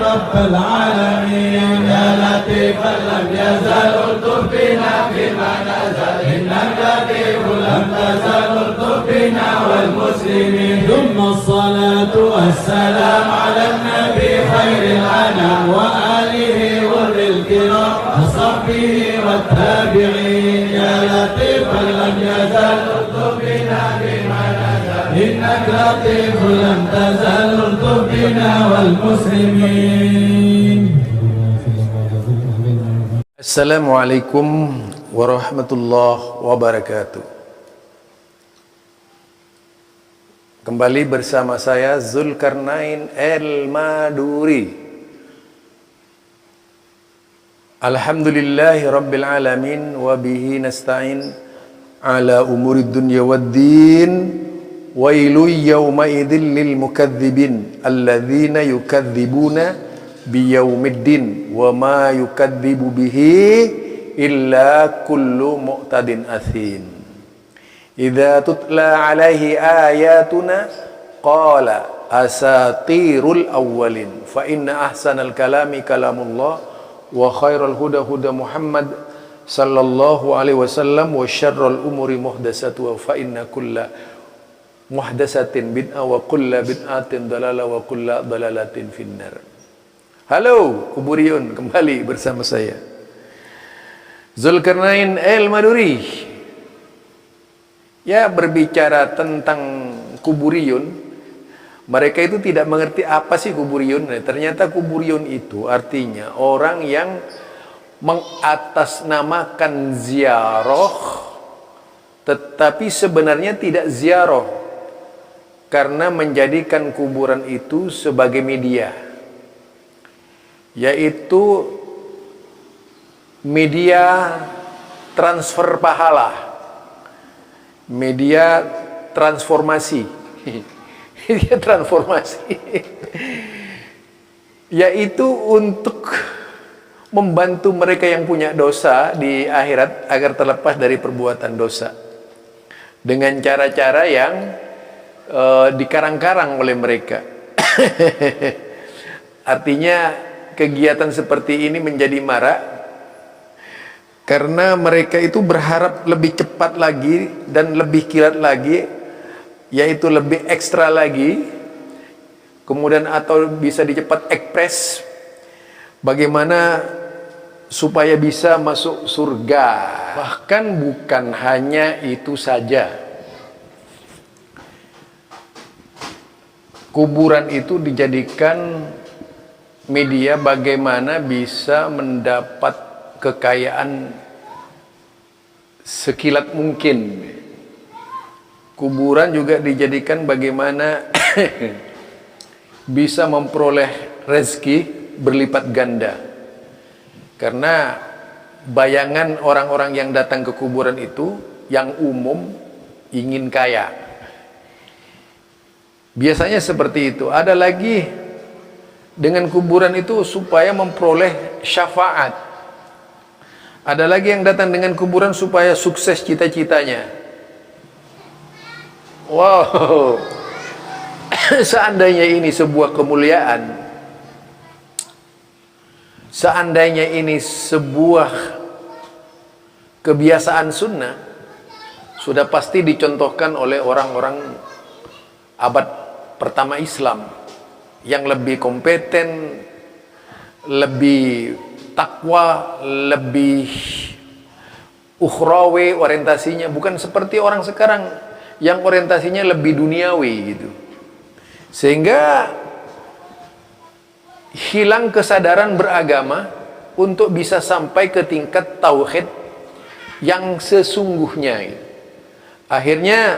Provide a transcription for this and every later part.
رب العالمين يا لطيفا لم يزل الطفنا فيما نزل إنك لطيف لم تزل الطفنا والمسلمين ثم الصلاة والسلام على النبي خير الأنام وآله ور الكرام وصحبه والتابعين يا لطيفا لم يزل الطفنا فيما نزل إنك لطيف لم تزل الطفنا والمسلمين. Assalamualaikum warahmatullahi wabarakatuh. Kembali bersama saya Zulkarnain Al-Maduri. Alhamdulillahi rabbil alamin wa bihi nasta'in ala umurid dunya waddin. Wailu yawma idzil lil mukadzibin alladzina yukadzibuna biyaumiddin wa ma yukadzibu bihi illa kullu mu'tadin athin. Idza tutla alaihi ayatuna qala asatirul awwalin fa inna ahsanal kalami kalamullah wa khairal huda huda Muhammad sallallahu alaihi wasallam wa syarrul umuri muhdatsatuha fa inna kulla muhdatsatin bid'ah wa kulla bid'atin dalalah wa kulla dalalatin finnar. Halo Kuburiyun, kembali bersama saya Zulkarnain Al-Maduri. Ya, berbicara tentang Kuburiyun, mereka itu tidak mengerti apa sih Kuburiyun. Nah, ternyata Kuburiyun itu artinya orang yang mengatasnamakan ziarah tetapi sebenarnya tidak ziarah, karena menjadikan kuburan itu sebagai media, yaitu media transfer pahala, media transformasi, media transformasi, yaitu untuk membantu mereka yang punya dosa di akhirat agar terlepas dari perbuatan dosa dengan cara-cara yang dikarang-karang oleh mereka. Artinya kegiatan seperti ini menjadi marak karena mereka itu berharap lebih cepat lagi dan lebih kilat lagi, yaitu lebih ekstra lagi, kemudian atau bisa dicepat ekspres, bagaimana supaya bisa masuk surga. Bahkan bukan hanya itu saja, kuburan itu dijadikan media bagaimana bisa mendapat kekayaan sekilat mungkin. Kuburan juga dijadikan bagaimana bisa memperoleh rezeki berlipat ganda. Karena bayangan orang-orang yang datang ke kuburan itu yang umum ingin kaya. Biasanya seperti itu. Ada lagi dengan kuburan itu supaya memperoleh syafaat. Ada lagi yang datang dengan kuburan supaya sukses cita-citanya. Wow. Seandainya ini sebuah kemuliaan, seandainya ini sebuah kebiasaan sunnah, sudah pasti dicontohkan oleh orang-orang abad pertama Islam yang lebih kompeten, lebih takwa, lebih ukhrawi orientasinya, bukan seperti orang sekarang yang orientasinya lebih duniawi gitu. Sehingga hilang kesadaran beragama untuk bisa sampai ke tingkat tauhid yang sesungguhnya. Akhirnya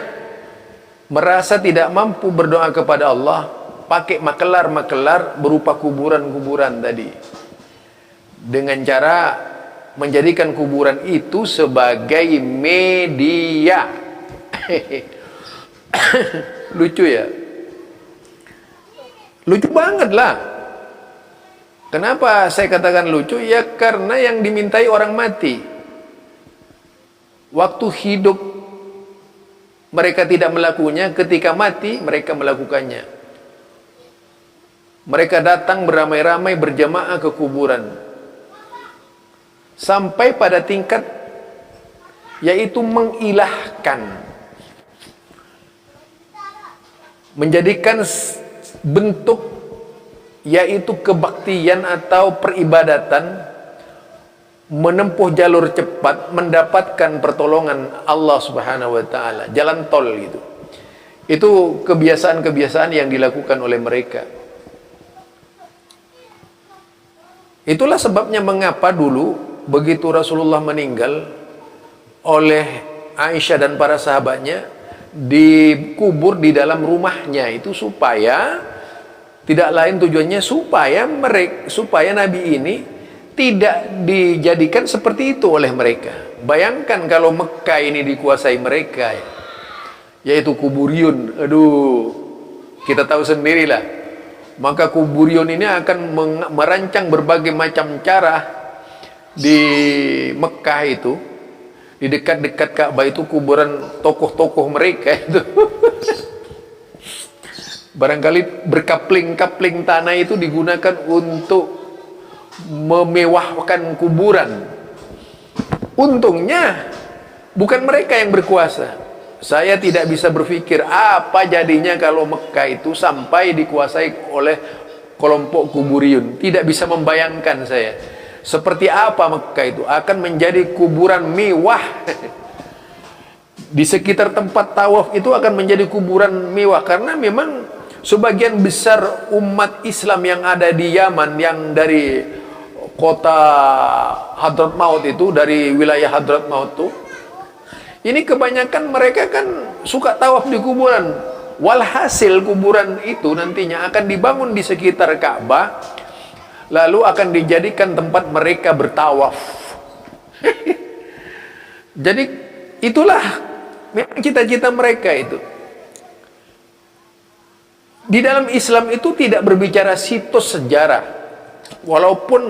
merasa tidak mampu berdoa kepada Allah, pakai makelar-makelar berupa kuburan-kuburan tadi, dengan cara menjadikan kuburan itu sebagai media. Lucu ya, lucu banget lah. Kenapa saya katakan lucu? Ya karena yang dimintai orang mati. Waktu hidup mereka tidak melakukannya, ketika mati mereka melakukannya. Mereka datang beramai-ramai berjamaah ke kuburan. Sampai pada tingkat yaitu mengilahkan, menjadikan bentuk yaitu kebaktian atau peribadatan, menempuh jalur cepat, mendapatkan pertolongan Allah Subhanahu wa taala, jalan tol gitu. Itu kebiasaan-kebiasaan yang dilakukan oleh mereka. Itulah sebabnya mengapa dulu begitu Rasulullah meninggal, oleh Aisyah dan para sahabatnya dikubur di dalam rumahnya, itu supaya tidak lain tujuannya supaya Nabi ini tidak dijadikan seperti itu oleh mereka. Bayangkan kalau Mekah ini dikuasai mereka, yaitu kuburiyun. Aduh, kita tahu sendirilah. Maka kuburiyun ini akan merancang berbagai macam cara di Mekah itu. Di dekat-dekat Ka'bah itu kuburan tokoh-tokoh mereka itu. Barangkali berkapling-kapling tanah itu digunakan untuk memewahkan kuburan. Untungnya bukan mereka yang berkuasa. Saya tidak bisa berpikir apa jadinya kalau Mekah itu sampai dikuasai oleh kelompok kuburiyun. Tidak bisa membayangkan saya. Seperti apa Mekah itu akan menjadi kuburan mewah. Di sekitar tempat tawaf itu akan menjadi kuburan mewah, karena memang sebagian besar umat Islam yang ada di Yaman, yang dari kota Hadramaut itu, dari wilayah Hadramaut itu, ini kebanyakan mereka kan suka tawaf di kuburan. Walhasil kuburan itu nantinya akan dibangun di sekitar Ka'bah, lalu akan dijadikan tempat mereka bertawaf. Jadi itulah memang cita-cita mereka itu. Di dalam Islam itu tidak berbicara situs sejarah. Walaupun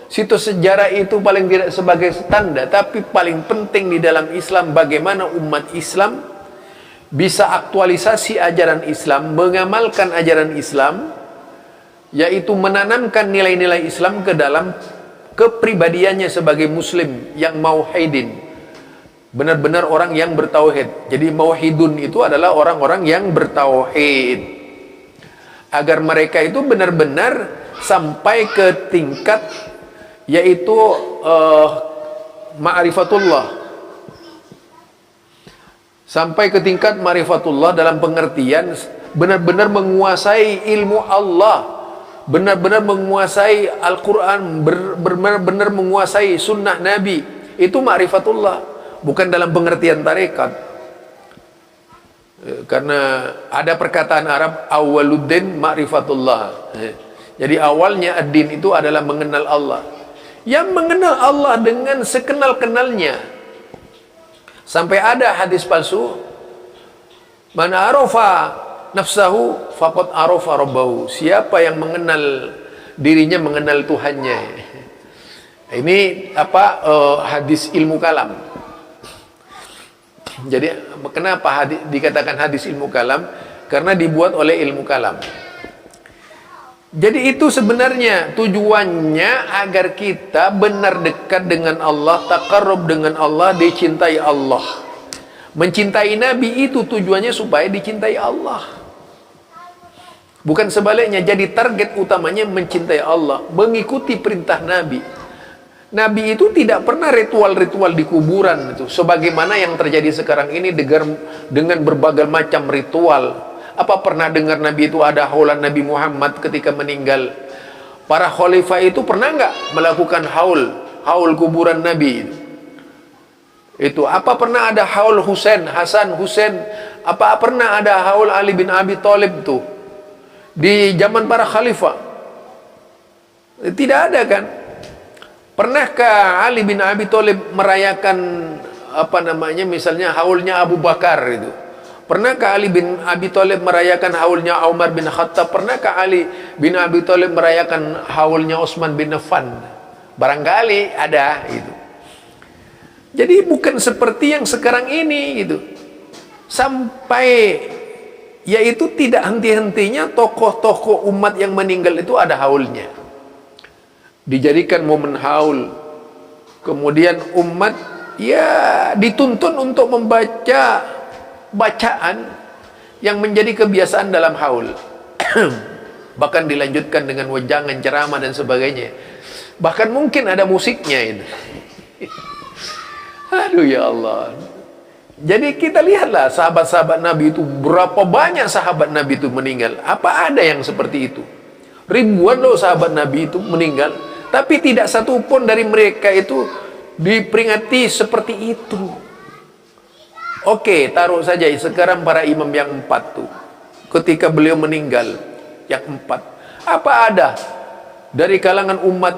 situs sejarah itu paling tidak sebagai standar, tapi paling penting di dalam Islam bagaimana umat Islam bisa aktualisasi ajaran Islam, mengamalkan ajaran Islam, yaitu menanamkan nilai-nilai Islam ke dalam kepribadiannya sebagai muslim yang mauhidin, benar-benar orang yang bertauhid. Jadi mauhidun itu adalah orang-orang yang bertauhid, agar mereka itu benar-benar sampai ke tingkat yaitu ma'rifatullah, sampai ke tingkat ma'rifatullah dalam pengertian benar-benar menguasai ilmu Allah, benar-benar menguasai Al-Quran, benar-benar menguasai sunnah Nabi. Itu ma'rifatullah, bukan dalam pengertian tarekat. Karena ada perkataan Arab, awaluddin ma'rifatullah. Jadi awalnya ad-din itu adalah mengenal Allah. Yang mengenal Allah dengan sekenal-kenalnya. Sampai ada hadis palsu, man arafa nafsahu faqad arafa rabbahu. Siapa yang mengenal dirinya mengenal Tuhannya. Ini hadis ilmu kalam. Jadi kenapa dikatakan hadis ilmu kalam? Karena dibuat oleh ilmu kalam. Jadi itu sebenarnya tujuannya agar kita benar dekat dengan Allah, taqarrub dengan Allah, dicintai Allah. Mencintai Nabi itu tujuannya supaya dicintai Allah. Bukan sebaliknya, jadi target utamanya mencintai Allah, mengikuti perintah Nabi. Nabi itu tidak pernah ritual-ritual di kuburan itu, sebagaimana yang terjadi sekarang ini dengan berbagai macam ritual. Apa pernah dengar Nabi itu ada haulan Nabi Muhammad ketika meninggal? Para khalifah itu pernah nggak melakukan haul kuburan Nabi? Itu apa pernah ada haul Hasan Husain? Apa pernah ada haul Ali bin Abi Thalib tuh di zaman para khalifah? Tidak ada kan? Pernahkah Ali bin Abi Thalib merayakan misalnya haulnya Abu Bakar itu? Pernahkah Ali bin Abi Thalib merayakan haulnya Umar bin Khattab? Pernahkah Ali bin Abi Thalib merayakan haulnya Utsman bin Affan? Barangkali ada itu. Jadi bukan seperti yang sekarang ini gitu. Sampai yaitu tidak henti-hentinya tokoh-tokoh umat yang meninggal itu ada haulnya, dijadikan momen haul. Kemudian umat ya dituntun untuk membaca bacaan yang menjadi kebiasaan dalam haul. Bahkan dilanjutkan dengan wejangan, ceramah dan sebagainya. Bahkan mungkin ada musiknya ini. Aduh ya Allah. Jadi kita lihatlah sahabat-sahabat Nabi itu, berapa banyak sahabat Nabi itu meninggal. Apa ada yang seperti itu? Ribuan loh sahabat Nabi itu meninggal, tapi tidak satu pun dari mereka itu diperingati seperti itu. Oke, taruh saja sekarang para imam yang 4 tuh, ketika beliau meninggal yang 4, apa ada dari kalangan umat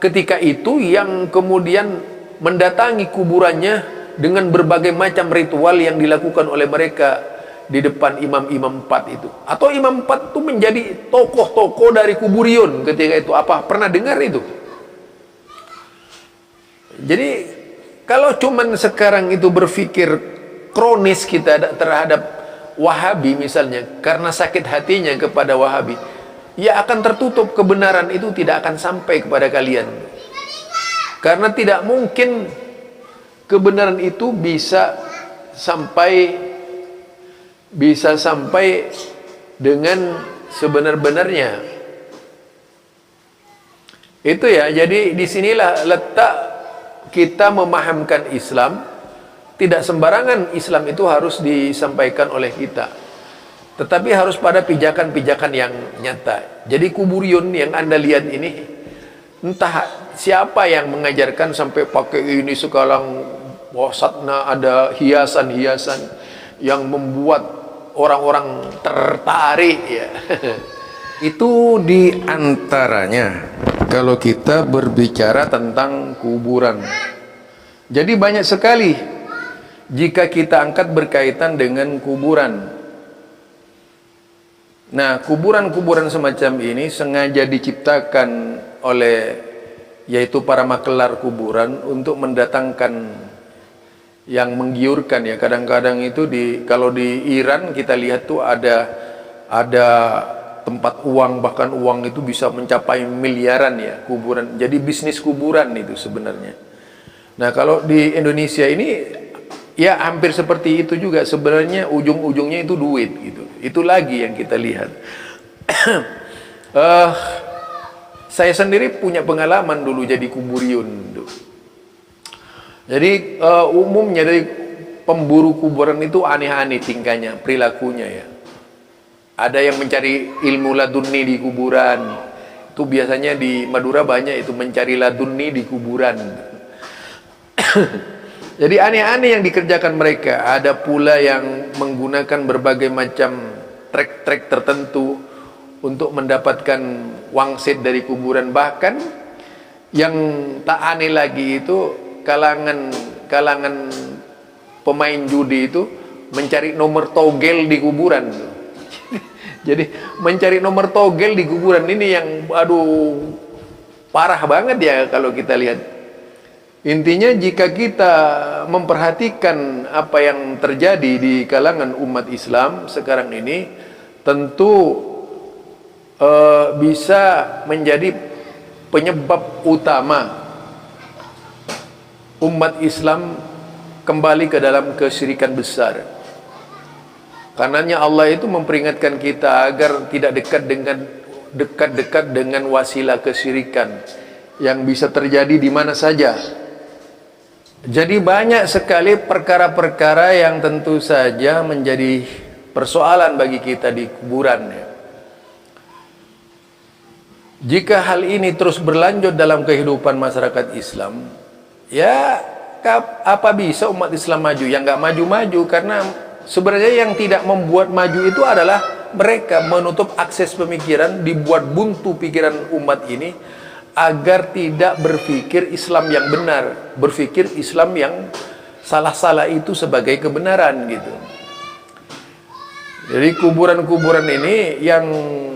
ketika itu yang kemudian mendatangi kuburannya dengan berbagai macam ritual yang dilakukan oleh mereka di depan imam-imam 4 itu? Atau imam 4 itu menjadi tokoh-tokoh dari kuburion ketika itu? Apa pernah dengar itu? Jadi kalau cuman sekarang itu berpikir kronis kita terhadap Wahabi misalnya, karena sakit hatinya kepada Wahabi, ya akan tertutup, kebenaran itu tidak akan sampai kepada kalian. Karena tidak mungkin kebenaran itu bisa sampai dengan sebenar-benarnya. Itu ya, jadi disinilah letak kita memahamkan Islam. Tidak sembarangan Islam itu harus disampaikan oleh kita, tetapi harus pada pijakan-pijakan yang nyata. Jadi kuburion yang Anda lihat ini, entah siapa yang mengajarkan sampai pakai ini sekarang, wasatna ada hiasan-hiasan yang membuat orang-orang tertarik ya. Itu diantaranya kalau kita berbicara tentang kuburan. Jadi banyak sekali jika kita angkat berkaitan dengan kuburan. Nah, kuburan-kuburan semacam ini sengaja diciptakan oleh yaitu para makelar kuburan untuk mendatangkan yang menggiurkan ya. Kadang-kadang itu kalau di Iran kita lihat tuh ada tempat uang, bahkan uang itu bisa mencapai miliaran ya, kuburan. Jadi bisnis kuburan itu sebenarnya. Nah, kalau di Indonesia ini ya hampir seperti itu juga sebenarnya, ujung-ujungnya itu duit gitu. Itu lagi yang kita lihat. Saya sendiri punya pengalaman dulu jadi kuburion. Jadi umumnya dari pemburu kuburan itu aneh-aneh tingkahnya, perilakunya ya. Ada yang mencari ilmu laduni di kuburan. Itu biasanya di Madura banyak itu mencari laduni di kuburan. Jadi aneh-aneh yang dikerjakan mereka. Ada pula yang menggunakan berbagai macam trek-trek tertentu untuk mendapatkan wangsit dari kuburan. Bahkan yang tak aneh lagi itu kalangan pemain judi itu mencari nomor togel di kuburan. Jadi mencari nomor togel di kuburan ini yang aduh parah banget ya kalau kita lihat. Intinya jika kita memperhatikan apa yang terjadi di kalangan umat Islam sekarang ini, tentu bisa menjadi penyebab utama umat Islam kembali ke dalam kesyirikan besar. Karenanya Allah itu memperingatkan kita agar tidak dekat-dekat dengan wasilah kesyirikan yang bisa terjadi di mana saja. Jadi banyak sekali perkara-perkara yang tentu saja menjadi persoalan bagi kita di kuburan. Jika hal ini terus berlanjut dalam kehidupan masyarakat Islam, ya apa bisa umat Islam maju? Yang nggak maju-maju, karena sebenarnya yang tidak membuat maju itu adalah mereka menutup akses pemikiran, dibuat buntu pikiran umat ini agar tidak berpikir Islam yang benar, berpikir Islam yang salah-salah itu sebagai kebenaran gitu. Jadi kuburan-kuburan ini yang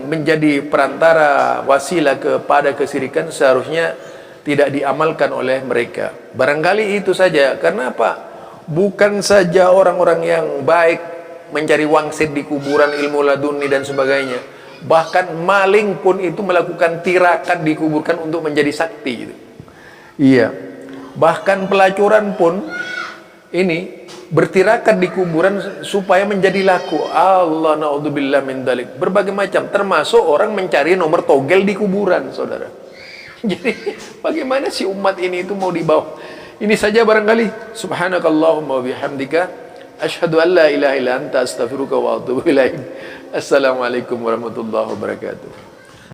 menjadi perantara wasilah kepada kesyirikan seharusnya tidak diamalkan oleh mereka. Barangkali itu saja. Karena apa? Bukan saja orang-orang yang baik mencari wangsit di kuburan, ilmu laduni dan sebagainya. Bahkan maling pun itu melakukan tirakat dikuburkan untuk menjadi sakti gitu. Iya. Bahkan pelacuran pun ini bertirakat di kuburan supaya menjadi laku. Allah, naudzubillah min dzalik. Berbagai macam, termasuk orang mencari nomor togel di kuburan, saudara. Jadi bagaimana si umat ini itu mau dibawa? Ini saja barangkali. Subhanakallahumma wa bihamdika asyhadu an la ilaha illa anta astaghfiruka wa atubu ilaik. Assalamualaikum warahmatullahi wabarakatuh.